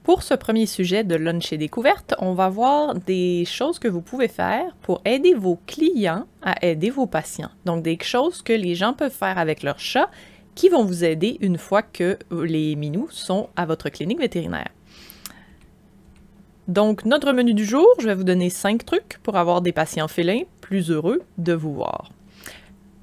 Pour ce premier sujet de Lunch et découverte, on va voir des choses que vous pouvez faire pour aider vos clients à aider vos patients. Donc, des choses que les gens peuvent faire avec leur chat qui vont vous aider une fois que les minous sont à votre clinique vétérinaire. Donc, notre menu du jour, je vais vous donner 5 trucs pour avoir des patients félins plus heureux de vous voir.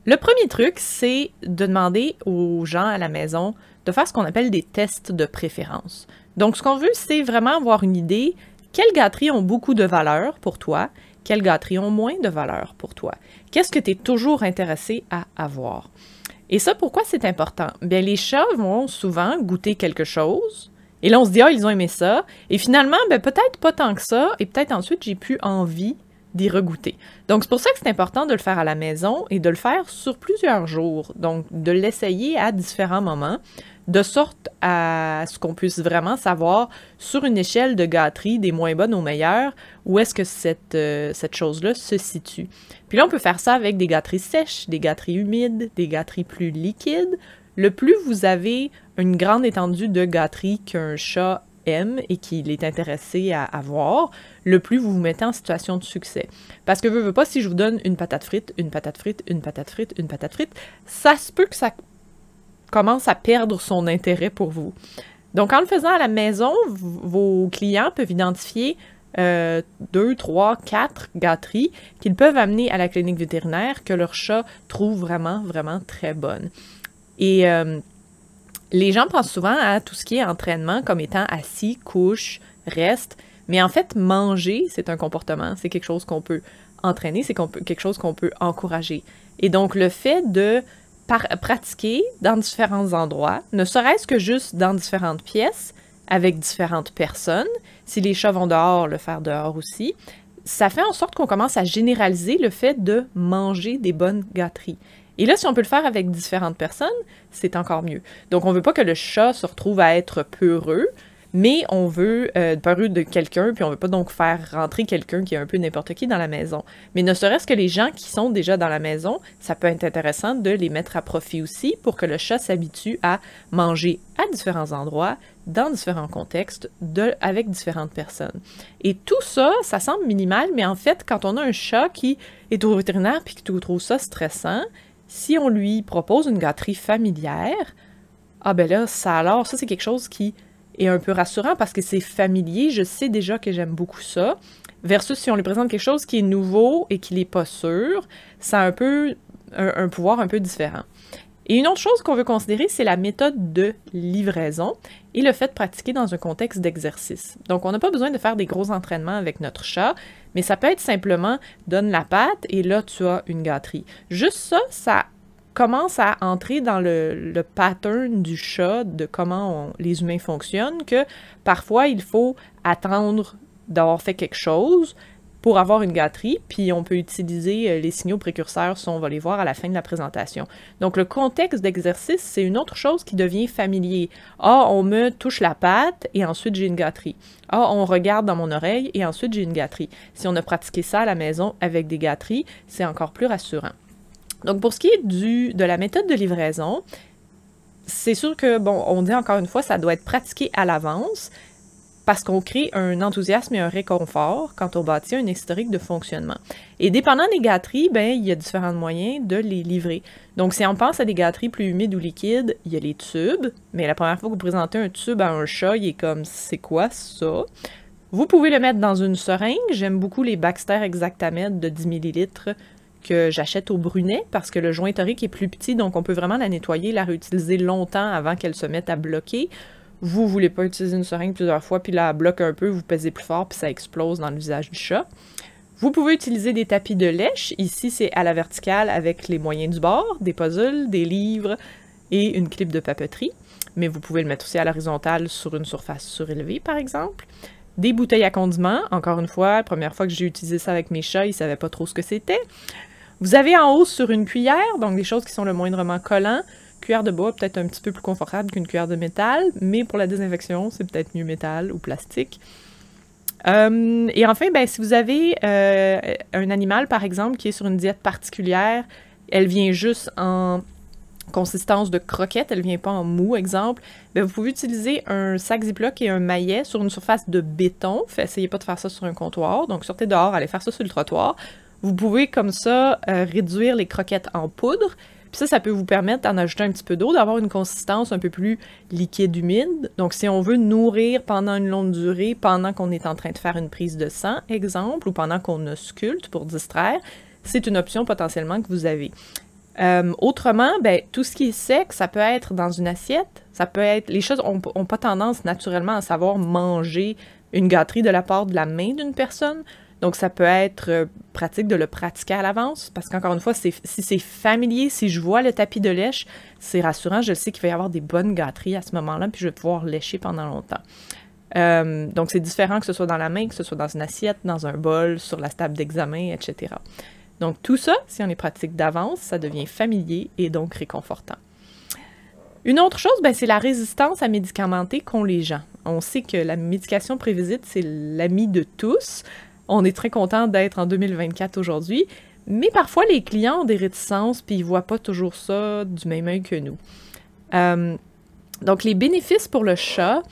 Le premier truc, c'est de demander aux gens à la maison de faire ce qu'on appelle des tests de préférence. Donc, ce qu'on veut, c'est vraiment avoir une idée quelles gâteries ont beaucoup de valeur pour toi, quelles gâteries ont moins de valeur pour toi. Qu'est-ce que tu es toujours intéressé à avoir? Et ça, pourquoi c'est important? Bien, les chats vont souvent goûter quelque chose, et là, on se dit « Ah, ils ont aimé ça », et finalement, ben, peut-être pas tant que ça, et peut-être ensuite, j'ai plus envie d'y regoûter. Donc, c'est pour ça que c'est important de le faire à la maison et de le faire sur plusieurs jours. Donc, de l'essayer à différents moments, de sorte à ce qu'on puisse vraiment savoir, sur une échelle de gâterie, des moins bonnes aux meilleures, où est-ce que cette chose-là se situe. Puis là, on peut faire ça avec des gâteries sèches, des gâteries humides, des gâteries plus liquides. Le plus vous avez une grande étendue de gâteries qu'un chat aime et qu'il est intéressé à avoir, le plus vous vous mettez en situation de succès. Parce que veux pas, si je vous donne une patate frite, une patate frite, une patate frite, une patate frite, ça se peut que ça commence à perdre son intérêt pour vous. Donc, en le faisant à la maison, vos clients peuvent identifier 2, 3, 4 gâteries qu'ils peuvent amener à la clinique vétérinaire que leur chat trouve vraiment, vraiment très bonnes. Et les gens pensent souvent à tout ce qui est entraînement comme étant assis, couche, reste, mais en fait, manger, c'est un comportement, c'est quelque chose qu'on peut entraîner, c'est quelque chose qu'on peut encourager. Et donc, le fait de pratiquer dans différents endroits, ne serait-ce que juste dans différentes pièces, avec différentes personnes, si les chats vont dehors, le faire dehors aussi, ça fait en sorte qu'on commence à généraliser le fait de manger des bonnes gâteries. Et là, si on peut le faire avec différentes personnes, c'est encore mieux. Donc, on veut pas que le chat se retrouve à être peureux, mais on veut peureux de quelqu'un, puis on veut pas donc faire rentrer quelqu'un qui est un peu n'importe qui dans la maison. Mais ne serait-ce que les gens qui sont déjà dans la maison, ça peut être intéressant de les mettre à profit aussi pour que le chat s'habitue à manger à différents endroits, dans différents contextes, avec différentes personnes. Et tout ça, ça semble minimal, mais en fait, quand on a un chat qui est au vétérinaire puis qui trouve ça stressant, si on lui propose une gâterie familière, ah ben là, ça c'est quelque chose qui est un peu rassurant parce que c'est familier, je sais déjà que j'aime beaucoup ça, versus si on lui présente quelque chose qui est nouveau et qu'il n'est pas sûr, ça a un peu un pouvoir un peu différent. Et une autre chose qu'on veut considérer, c'est la méthode de livraison et le fait de pratiquer dans un contexte d'exercice. Donc, on n'a pas besoin de faire des gros entraînements avec notre chat, mais ça peut être simplement « donne la pâte et là, tu as une gâterie ». Juste ça, ça commence à entrer dans le pattern du chat, de comment les humains fonctionnent, que parfois, il faut attendre d'avoir fait quelque chose pour avoir une gâterie, puis on peut utiliser les signaux précurseurs, ça on va les voir à la fin de la présentation. Donc le contexte d'exercice, c'est une autre chose qui devient familier. Ah, on me touche la patte et ensuite j'ai une gâterie. Ah, on regarde dans mon oreille et ensuite j'ai une gâterie. Si on a pratiqué ça à la maison avec des gâteries, c'est encore plus rassurant. Donc pour ce qui est de la méthode de livraison, c'est sûr que, bon, on dit encore une fois, ça doit être pratiqué à l'avance, parce qu'on crée un enthousiasme et un réconfort quand on bâtit un historique de fonctionnement. Et dépendant des gâteries, ben, il y a différents moyens de les livrer. Donc, si on pense à des gâteries plus humides ou liquides, il y a les tubes, mais la première fois que vous présentez un tube à un chat, il est comme « c'est quoi ça? » Vous pouvez le mettre dans une seringue. J'aime beaucoup les Baxter Exactamed de 10 ml que j'achète au Brunet parce que le joint torique est plus petit, donc on peut vraiment la nettoyer, la réutiliser longtemps avant qu'elle se mette à bloquer. Vous ne voulez pas utiliser une seringue plusieurs fois, puis là, elle bloque un peu, vous pesez plus fort, puis ça explose dans le visage du chat. Vous pouvez utiliser des tapis de lèche. Ici, c'est à la verticale avec les moyens du bord, des puzzles, des livres et une clip de papeterie. Mais vous pouvez le mettre aussi à l'horizontale sur une surface surélevée, par exemple. Des bouteilles à condiments. Encore une fois, la première fois que j'ai utilisé ça avec mes chats, ils ne savaient pas trop ce que c'était. Vous avez en haut sur une cuillère, donc des choses qui sont le moindrement collantes. Cuillère de bois, peut-être un petit peu plus confortable qu'une cuillère de métal, mais pour la désinfection, c'est peut-être mieux métal ou plastique. Et enfin, ben, si vous avez un animal, par exemple, qui est sur une diète particulière, elle vient juste en consistance de croquette, elle vient pas en mou, exemple, bien, vous pouvez utiliser un sac Ziploc et un maillet sur une surface de béton. Essayez pas de faire ça sur un comptoir. Donc, sortez dehors, allez faire ça sur le trottoir. Vous pouvez, comme ça, réduire les croquettes en poudre. Puis ça peut vous permettre, en ajouter un petit peu d'eau, d'avoir une consistance un peu plus liquide, humide. Donc, si on veut nourrir pendant une longue durée, pendant qu'on est en train de faire une prise de sang, exemple, ou pendant qu'on ausculte pour distraire, c'est une option potentiellement que vous avez. Autrement, ben, tout ce qui est sec, ça peut être dans une assiette, ça peut être... Les choses ont pas tendance naturellement à savoir manger une gâterie de la part de la main d'une personne, donc ça peut être pratique de le pratiquer à l'avance, parce qu'encore une fois, si c'est familier, si je vois le tapis de lèche, c'est rassurant, je sais qu'il va y avoir des bonnes gâteries à ce moment-là, puis je vais pouvoir lécher pendant longtemps. Donc c'est différent que ce soit dans la main, que ce soit dans une assiette, dans un bol, sur la table d'examen, etc. Donc tout ça, si on les pratique d'avance, ça devient familier et donc réconfortant. Une autre chose, ben, c'est la résistance à médicamenter qu'ont les gens. On sait que la médication prévisite, c'est l'ami de tous. On est très content d'être en 2024 aujourd'hui, mais parfois les clients ont des réticences puis ils voient pas toujours ça du même œil que nous. Donc les bénéfices pour le chat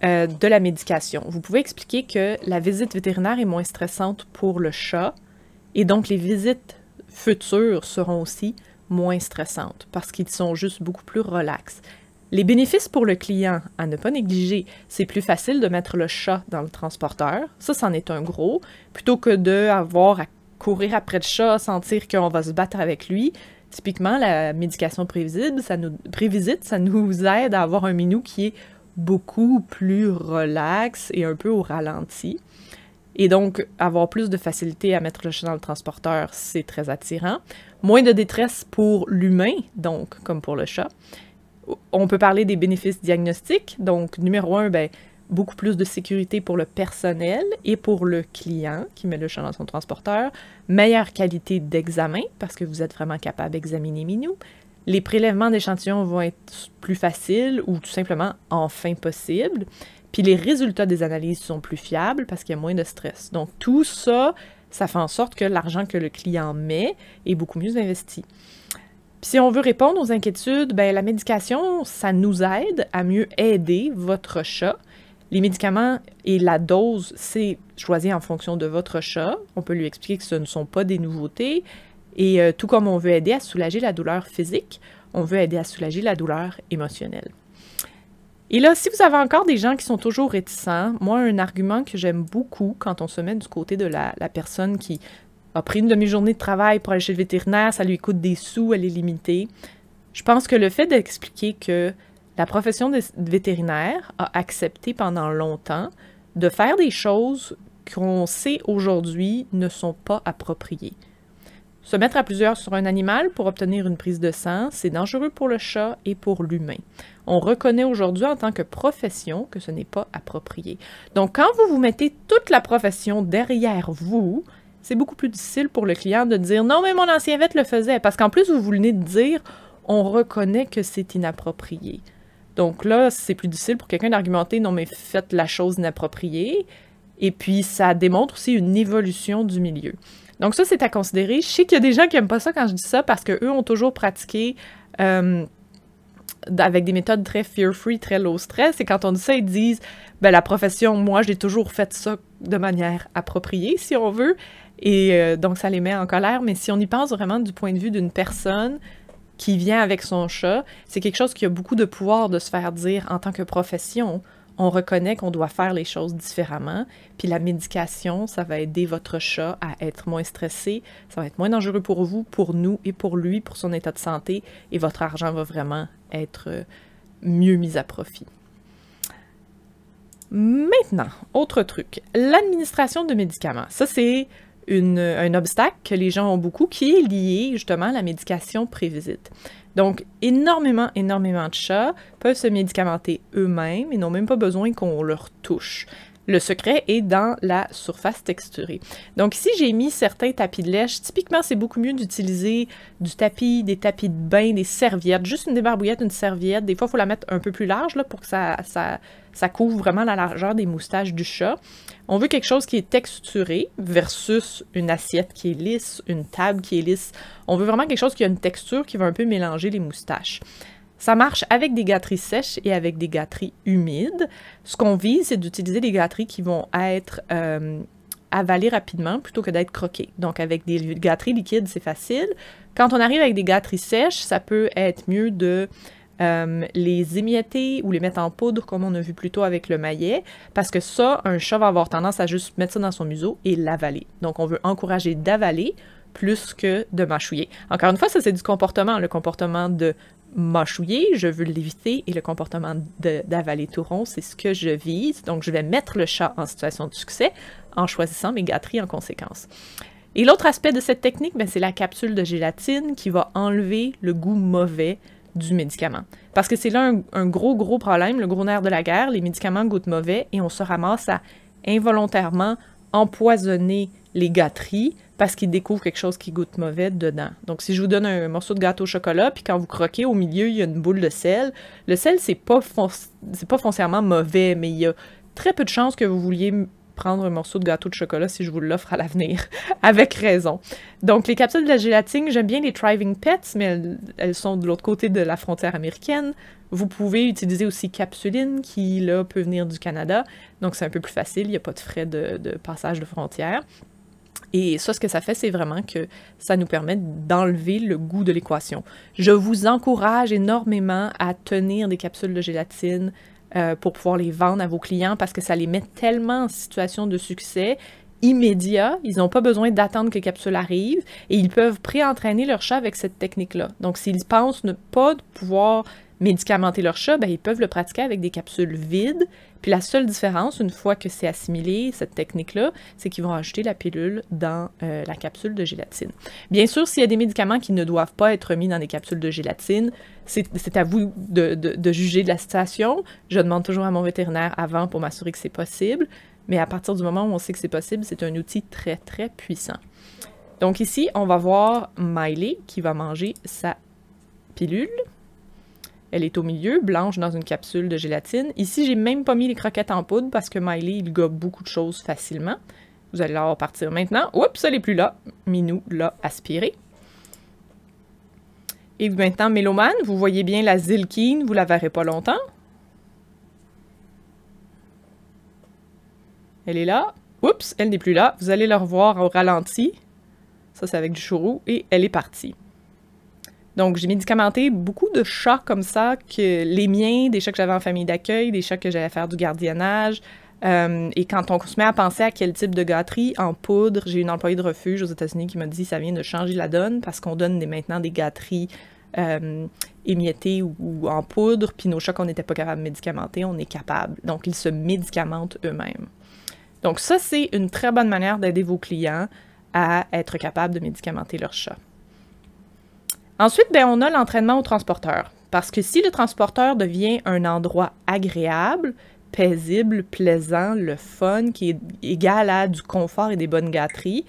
de la médication. Vous pouvez expliquer que la visite vétérinaire est moins stressante pour le chat, et donc, les visites futures seront aussi moins stressantes parce qu'ils sont juste beaucoup plus relax. Les bénéfices pour le client, à ne pas négliger, c'est plus facile de mettre le chat dans le transporteur. Ça, c'en est un gros. Plutôt que d'avoir à courir après le chat, sentir qu'on va se battre avec lui. Typiquement, la médication prévisite, ça nous aide à avoir un minou qui est beaucoup plus relax et un peu au ralenti. Et donc, avoir plus de facilité à mettre le chat dans le transporteur, c'est très attirant. Moins de détresse pour l'humain, donc, comme pour le chat. On peut parler des bénéfices diagnostiques. Donc, numéro 1, ben, beaucoup plus de sécurité pour le personnel et pour le client qui met le chat dans son transporteur. Meilleure qualité d'examen, parce que vous êtes vraiment capable d'examiner minou. Les prélèvements d'échantillons vont être plus faciles ou tout simplement enfin possibles. Puis les résultats des analyses sont plus fiables parce qu'il y a moins de stress. Donc tout ça, ça fait en sorte que l'argent que le client met est beaucoup mieux investi. Puis si on veut répondre aux inquiétudes, ben la médication, ça nous aide à mieux aider votre chat. Les médicaments et la dose, c'est choisi en fonction de votre chat. On peut lui expliquer que ce ne sont pas des nouveautés. Et tout comme on veut aider à soulager la douleur physique, on veut aider à soulager la douleur émotionnelle. Et là, si vous avez encore des gens qui sont toujours réticents, moi, un argument que j'aime beaucoup quand on se met du côté de la personne qui a pris une demi-journée de travail pour aller chez le vétérinaire, ça lui coûte des sous, elle est limitée. Je pense que le fait d'expliquer que la profession de vétérinaire a accepté pendant longtemps de faire des choses qu'on sait aujourd'hui ne sont pas appropriées. Se mettre à plusieurs sur un animal pour obtenir une prise de sang, c'est dangereux pour le chat et pour l'humain. On reconnaît aujourd'hui en tant que profession que ce n'est pas approprié. Donc, quand vous mettez toute la profession derrière vous, c'est beaucoup plus difficile pour le client de dire « Non, mais mon ancien vet le faisait », parce qu'en plus, vous venez de dire « On reconnaît que c'est inapproprié ». Donc là, c'est plus difficile pour quelqu'un d'argumenter « Non, mais faites la chose inappropriée ». Et puis, ça démontre aussi une évolution du milieu. Donc ça, c'est à considérer. Je sais qu'il y a des gens qui n'aiment pas ça quand je dis ça parce qu'eux ont toujours pratiqué avec des méthodes très fear-free, très low stress. Et quand on dit ça, ils disent « Ben la profession, moi, j'ai toujours fait ça de manière appropriée, si on veut. » Et donc, ça les met en colère. Mais si on y pense vraiment du point de vue d'une personne qui vient avec son chat, c'est quelque chose qui a beaucoup de pouvoir de se faire dire en tant que profession. On reconnaît qu'on doit faire les choses différemment, puis la médication, ça va aider votre chat à être moins stressé, ça va être moins dangereux pour vous, pour nous et pour lui, pour son état de santé, et votre argent va vraiment être mieux mis à profit. Maintenant, autre truc, l'administration de médicaments. Ça, c'est un obstacle que les gens ont beaucoup, qui est lié justement à la médication prévisite. Donc, énormément de chats peuvent se médicamenter eux-mêmes et n'ont même pas besoin qu'on leur touche. Le secret est dans la surface texturée. Donc ici, j'ai mis certains tapis de lèche. Typiquement, c'est beaucoup mieux d'utiliser du tapis, des tapis de bain, des serviettes, juste une débarbouillette, une serviette. Des fois, il faut la mettre un peu plus large là, pour que ça couvre vraiment la largeur des moustaches du chat. On veut quelque chose qui est texturé versus une assiette qui est lisse, une table qui est lisse. On veut vraiment quelque chose qui a une texture qui va un peu mélanger les moustaches. Ça marche avec des gâteries sèches et avec des gâteries humides. Ce qu'on vise, c'est d'utiliser des gâteries qui vont être avalées rapidement plutôt que d'être croquées. Donc, avec des gâteries liquides, c'est facile. Quand on arrive avec des gâteries sèches, ça peut être mieux de les émietter ou les mettre en poudre, comme on a vu plus tôt avec le maillet, parce que ça, un chat va avoir tendance à juste mettre ça dans son museau et l'avaler. Donc, on veut encourager d'avaler plus que de mâchouiller. Encore une fois, ça, c'est du comportement. Le comportement de mâchouiller, je veux l'éviter, et le comportement d'avaler tout rond, c'est ce que je vise. Donc, je vais mettre le chat en situation de succès en choisissant mes gâteries en conséquence. Et l'autre aspect de cette technique, c'est la capsule de gélatine qui va enlever le goût mauvais du médicament. Parce que c'est là un gros problème, le gros nerf de la guerre, les médicaments goûtent mauvais et on se ramasse à involontairement empoisonner les gâteries parce qu'ils découvrent quelque chose qui goûte mauvais dedans. Donc, si je vous donne un morceau de gâteau au chocolat, puis quand vous croquez, au milieu, il y a une boule de sel, le sel, c'est pas foncièrement mauvais, mais il y a très peu de chances que vous vouliez prendre un morceau de gâteau de chocolat si je vous l'offre à l'avenir, avec raison. Donc, les capsules de la gélatine, j'aime bien les Thriving Pets, mais elles sont de l'autre côté de la frontière américaine. Vous pouvez utiliser aussi Capsuline, qui, là, peut venir du Canada. Donc, c'est un peu plus facile, il n'y a pas de frais de passage de frontière. Et ça, ce que ça fait, c'est vraiment que ça nous permet d'enlever le goût de l'équation. Je vous encourage énormément à tenir des capsules de gélatine pour pouvoir les vendre à vos clients parce que ça les met tellement en situation de succès immédiat. Ils n'ont pas besoin d'attendre que les capsules arrivent et ils peuvent pré-entraîner leur chat avec cette technique-là. Donc, s'ils pensent ne pas pouvoir médicamenter leur chat, ils peuvent le pratiquer avec des capsules vides. Puis la seule différence, une fois que c'est assimilé, cette technique-là, c'est qu'ils vont ajouter la pilule dans la capsule de gélatine. Bien sûr, s'il y a des médicaments qui ne doivent pas être mis dans des capsules de gélatine, c'est à vous de juger de la situation. Je demande toujours à mon vétérinaire avant pour m'assurer que c'est possible. Mais à partir du moment où on sait que c'est possible, c'est un outil très, très puissant. Donc ici, on va voir Miley qui va manger sa pilule. Elle est au milieu, blanche dans une capsule de gélatine. Ici, j'ai même pas mis les croquettes en poudre parce que Miley, il gobe beaucoup de choses facilement. Vous allez la voir partir maintenant. Oups, elle n'est plus là. Minou l'a aspirée. Et maintenant, Mélomane, vous voyez bien la Zilkine, vous la verrez pas longtemps. Elle est là. Oups, elle n'est plus là. Vous allez la revoir au ralenti. Ça, c'est avec du chouroux. Et elle est partie. Donc, j'ai médicamenté beaucoup de chats comme ça, que les miens, des chats que j'avais en famille d'accueil, des chats que j'allais faire du gardiennage. Et quand on se met à penser à quel type de gâterie, en poudre, j'ai une employée de refuge aux États-Unis qui m'a dit que ça vient de changer la donne parce qu'on donne maintenant des gâteries émiettées ou en poudre, puis nos chats qu'on n'était pas capable de médicamenter, on est capable. Donc, ils se médicamentent eux-mêmes. Donc, ça, c'est une très bonne manière d'aider vos clients à être capables de médicamenter leur chat. Ensuite, on a l'entraînement au transporteur. Parce que si le transporteur devient un endroit agréable, paisible, plaisant, le fun, qui est égal à du confort et des bonnes gâteries,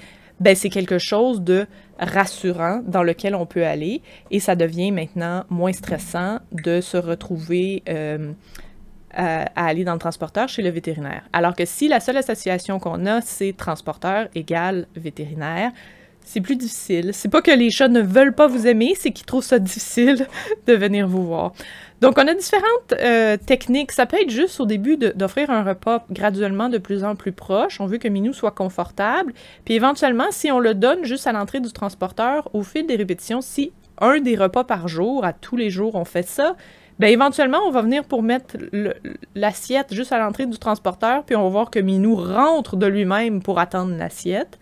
c'est quelque chose de rassurant dans lequel on peut aller et ça devient maintenant moins stressant de se retrouver à aller dans le transporteur chez le vétérinaire. Alors que si la seule association qu'on a, c'est transporteur égale vétérinaire, c'est plus difficile. C'est pas que les chats ne veulent pas vous aimer, c'est qu'ils trouvent ça difficile de venir vous voir. Donc, on a différentes techniques. Ça peut être juste au début d'offrir un repas graduellement de plus en plus proche. On veut que Minou soit confortable. Puis éventuellement, si on le donne juste à l'entrée du transporteur, au fil des répétitions, si un des repas par jour, à tous les jours, on fait ça, éventuellement, on va venir pour mettre l'assiette juste à l'entrée du transporteur, puis on va voir que Minou rentre de lui-même pour attendre l'assiette.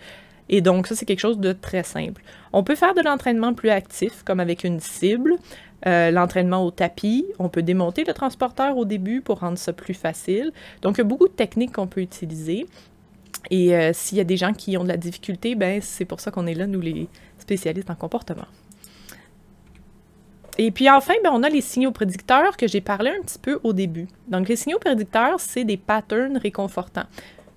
Et donc, ça, c'est quelque chose de très simple. On peut faire de l'entraînement plus actif, comme avec une cible, l'entraînement au tapis. On peut démonter le transporteur au début pour rendre ça plus facile. Donc, il y a beaucoup de techniques qu'on peut utiliser. Et s'il y a des gens qui ont de la difficulté, c'est pour ça qu'on est là, nous, les spécialistes en comportement. Et puis enfin, ben, on a les signaux prédicteurs que j'ai parlé un petit peu au début. Donc les signaux prédicteurs, c'est des patterns réconfortants.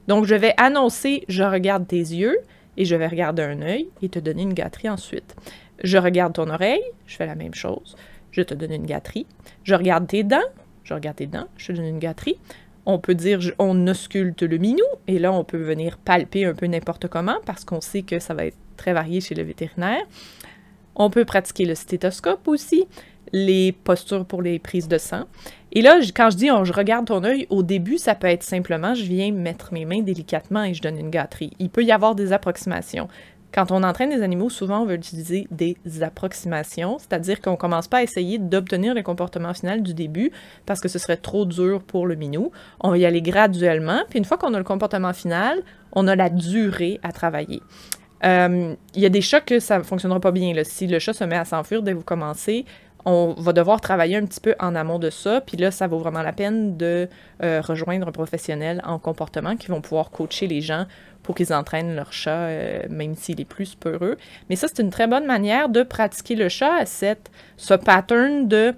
Donc je vais annoncer « je regarde tes yeux » et je vais regarder un œil et te donner une gâterie ensuite. Je regarde ton oreille, je fais la même chose, je te donne une gâterie. Je regarde tes dents, je regarde tes dents, je te donne une gâterie. On peut dire « on ausculte le minou » et là on peut venir palper un peu n'importe comment parce qu'on sait que ça va être très varié chez le vétérinaire. On peut pratiquer le stéthoscope aussi, les postures pour les prises de sang. Et là, quand je dis je regarde ton œil, au début, ça peut être simplement je viens mettre mes mains délicatement et je donne une gâterie. Il peut y avoir des approximations. Quand on entraîne des animaux, souvent on veut utiliser des approximations, c'est-à-dire qu'on ne commence pas à essayer d'obtenir le comportement final du début parce que ce serait trop dur pour le minou. On va y aller graduellement, puis une fois qu'on a le comportement final, on a la durée à travailler. Il y a des chats que ça ne fonctionnera pas bien. Là. Si le chat se met à s'enfuir dès que vous commencez, on va devoir travailler un petit peu en amont de ça, puis là, ça vaut vraiment la peine de rejoindre un professionnel en comportement qui vont pouvoir coacher les gens pour qu'ils entraînent leur chat, même s'il est plus peureux. Mais ça, c'est une très bonne manière de pratiquer le chat à ce pattern de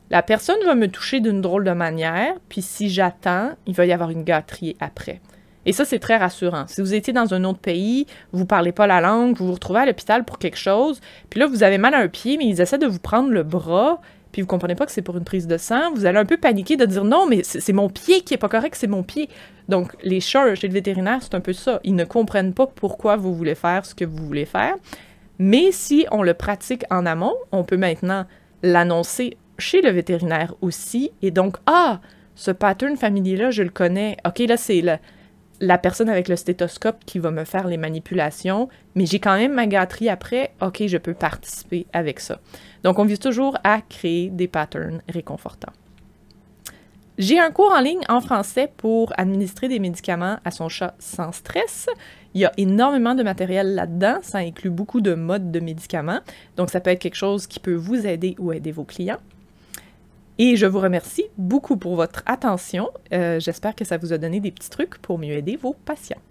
la personne va me toucher d'une drôle de manière, puis si j'attends, il va y avoir une gâterie après. Et ça, c'est très rassurant. Si vous étiez dans un autre pays, vous ne parlez pas la langue, vous vous retrouvez à l'hôpital pour quelque chose, puis là, vous avez mal à un pied, mais ils essaient de vous prendre le bras, puis vous ne comprenez pas que c'est pour une prise de sang, vous allez un peu paniquer de dire « Non, mais c'est mon pied qui n'est pas correct, c'est mon pied. » Donc, les chats chez le vétérinaire, c'est un peu ça. Ils ne comprennent pas pourquoi vous voulez faire ce que vous voulez faire. Mais si on le pratique en amont, on peut maintenant l'annoncer chez le vétérinaire aussi. Et donc, ah, ce pattern familier-là, je le connais. OK, là, c'est la personne avec le stéthoscope qui va me faire les manipulations, mais j'ai quand même ma gâterie après, OK, je peux participer avec ça. Donc, on vise toujours à créer des patterns réconfortants. J'ai un cours en ligne en français pour administrer des médicaments à son chat sans stress. Il y a énormément de matériel là-dedans, ça inclut beaucoup de modes de médicaments, donc ça peut être quelque chose qui peut vous aider ou aider vos clients. Et je vous remercie beaucoup pour votre attention. J'espère que ça vous a donné des petits trucs pour mieux aider vos patients.